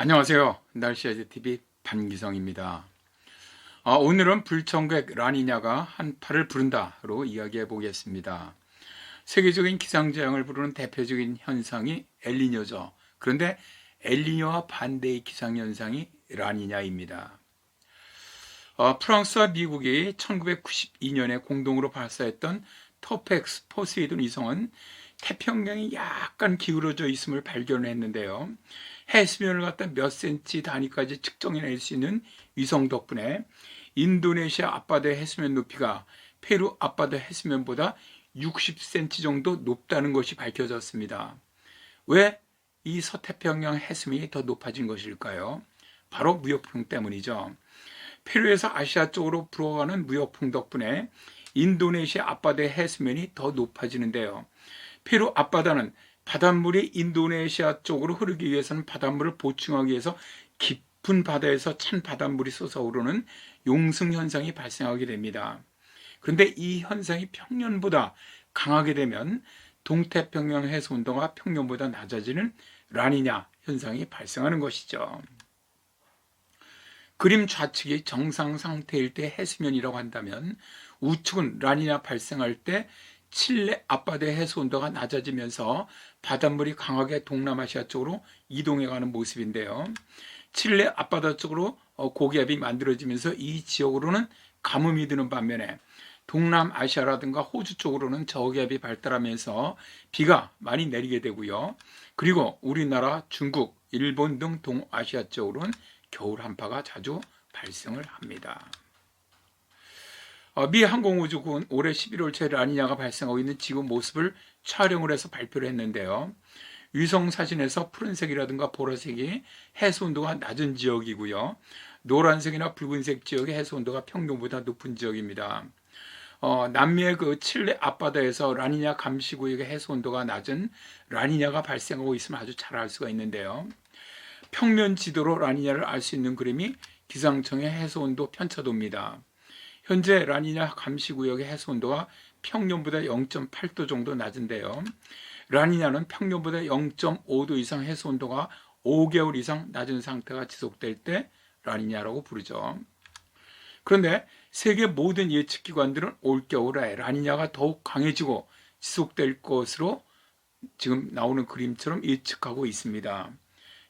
안녕하세요. 날씨아재 TV 반기성입니다. 오늘은 불청객 라니냐가 한파를 부른다로 이야기해 보겠습니다. 세계적인 기상재앙을 부르는 대표적인 현상이 엘니뇨죠. 그런데 엘니뇨와 반대의 기상현상이 라니냐입니다. 프랑스와 미국이 1992년에 공동으로 발사했던 터펙스 포세이돈 위성은 태평양이 약간 기울어져 있음을 발견했는데요. 해수면을 갖다 몇 센치 단위까지 측정해낼 수 있는 위성 덕분에 인도네시아 앞바다의 해수면 높이가 페루 앞바다 해수면보다 60cm 정도 높다는 것이 밝혀졌습니다. 왜 이 서태평양 해수면이 더 높아진 것일까요? 바로 무역풍 때문이죠. 페루에서 아시아 쪽으로 불어가는 무역풍 덕분에 인도네시아 앞바다의 해수면이 더 높아지는데요. 페루 앞바다는 바닷물이 인도네시아 쪽으로 흐르기 위해서는 바닷물을 보충하기 위해서 깊은 바다에서 찬 바닷물이 솟아오르는 용승 현상이 발생하게 됩니다. 그런데 이 현상이 평년보다 강하게 되면 동태평양 해수 온도가 평년보다 낮아지는 라니냐 현상이 발생하는 것이죠. 그림 좌측이 정상 상태일 때 해수면이라고 한다면 우측은 라니냐 발생할 때 칠레 앞바다의 해수 온도가 낮아지면서 바닷물이 강하게 동남아시아 쪽으로 이동해가는 모습인데요. 칠레 앞바다 쪽으로 고기압이 만들어지면서 이 지역으로는 가뭄이 드는 반면에 동남아시아라든가 호주 쪽으로는 저기압이 발달하면서 비가 많이 내리게 되고요. 그리고 우리나라, 중국, 일본 등 동아시아 쪽으로는 겨울 한파가 자주 발생을 합니다. 미 항공우주국은 올해 11월 초 라니냐가 발생하고 있는 지구 모습을 촬영을 해서 발표를 했는데요. 위성 사진에서 푸른색이라든가 보라색이 해수 온도가 낮은 지역이고요. 노란색이나 붉은색 지역의 해수 온도가 평균보다 높은 지역입니다. 남미의 그 칠레 앞바다에서 라니냐 감시구역의 해수 온도가 낮은 라니냐가 발생하고 있음을 아주 잘 알 수가 있는데요. 평면 지도로 라니냐를 알 수 있는 그림이 기상청의 해수 온도 편차도입니다. 현재 라니냐 감시구역의 해수 온도가 평년보다 0.8도 정도 낮은데요. 라니냐는 평년보다 0.5도 이상 해수 온도가 5개월 이상 낮은 상태가 지속될 때 라니냐라고 부르죠. 그런데 세계 모든 예측기관들은 올겨울에 라니냐가 더욱 강해지고 지속될 것으로 지금 나오는 그림처럼 예측하고 있습니다.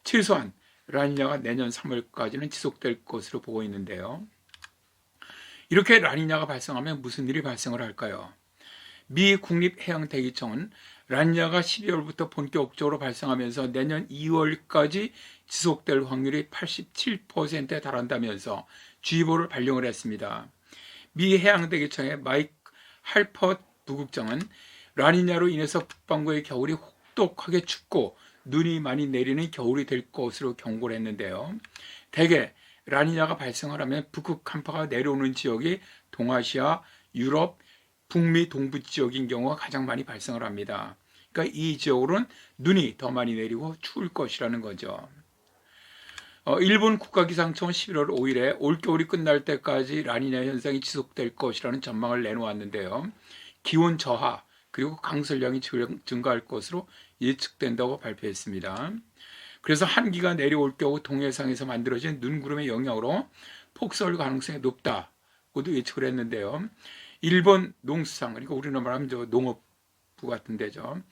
최소한 라니냐가 내년 3월까지는 지속될 것으로 보고 있는데요. 이렇게 라니냐가 발생하면 무슨 일이 발생을 할까요? 미 국립해양대기청은 라니냐가 12월부터 본격적으로 발생하면서 내년 2월까지 지속될 확률이 87%에 달한다면서 주의보를 발령을 했습니다. 미 해양대기청의 마이크 할퍼 부국장은 라니냐로 인해서 북반구의 겨울이 혹독하게 춥고 눈이 많이 내리는 겨울이 될 것으로 경고를 했는데요. 대개 라니냐가 발생을 하면 북극 한파가 내려오는 지역이 동아시아, 유럽, 북미 동부 지역인 경우가 가장 많이 발생을 합니다. 그러니까 이 지역으로는 눈이 더 많이 내리고 추울 것이라는 거죠. 일본 국가기상청은 11월 5일에 올겨울이 끝날 때까지 라니냐 현상이 지속될 것이라는 전망을 내놓았는데요. 기온 저하 그리고 강설량이 증가할 것으로 예측된다고 발표했습니다. 그래서 한기가 내려올 경우 동해상에서 만들어진 눈구름의 영향으로 폭설 가능성이 높다고도 예측을 했는데요. 일본 농수상, 그러니까 우리나라 말하면 농업부 같은 데죠.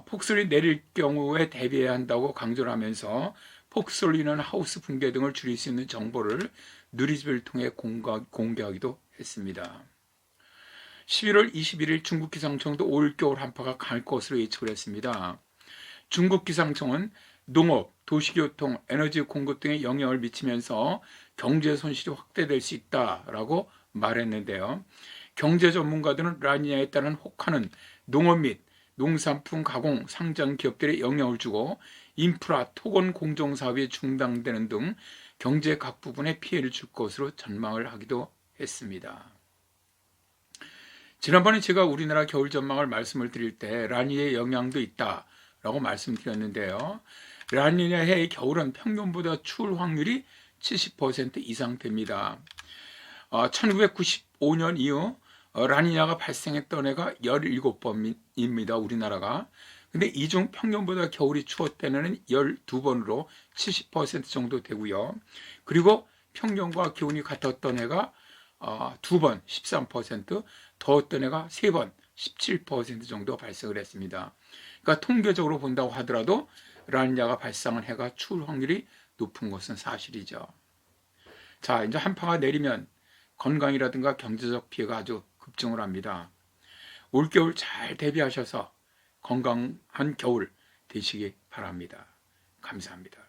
폭설이 내릴 경우에 대비해야 한다고 강조를 하면서 폭설로 인한 하우스 붕괴 등을 줄일 수 있는 정보를 누리집을 통해 공개하기도 했습니다. 11월 21일 중국 기상청도 올겨울 한파가 강할 것으로 예측을 했습니다. 중국 기상청은 농업, 도시교통, 에너지 공급 등에 영향을 미치면서 경제 손실이 확대될 수 있다라고 말했는데요. 경제 전문가들은 라니냐에 따른 혹한은 농업 및 농산품 가공 상장 기업들에 영향을 주고 인프라, 토건 공정사업이 중단되는 등 경제 각 부분에 피해를 줄 것으로 전망을 하기도 했습니다. 지난번에 제가 우리나라 겨울 전망을 말씀을 드릴 때 라니냐의 영향도 있다라고 말씀드렸는데요. 라니냐의 겨울은 평년보다 추울 확률이 70% 이상 됩니다. 1995년 이후 라니냐가 발생했던 해가 17번입니다. 우리나라가. 근데 이 중 평년보다 겨울이 추웠던 해는 12번으로 70% 정도 되고요. 그리고 평년과 기온이 같았던 해가 2번 13%, 더웠던 해가 3번 17% 정도 발생을 했습니다. 그러니까 통계적으로 본다고 하더라도 라니냐가 발생한 해가 추울 확률이 높은 것은 사실이죠. 자, 이제 한파가 내리면 건강이라든가 경제적 피해가 아주 급증을 합니다. 올겨울 잘 대비하셔서 건강한 겨울 되시기 바랍니다. 감사합니다.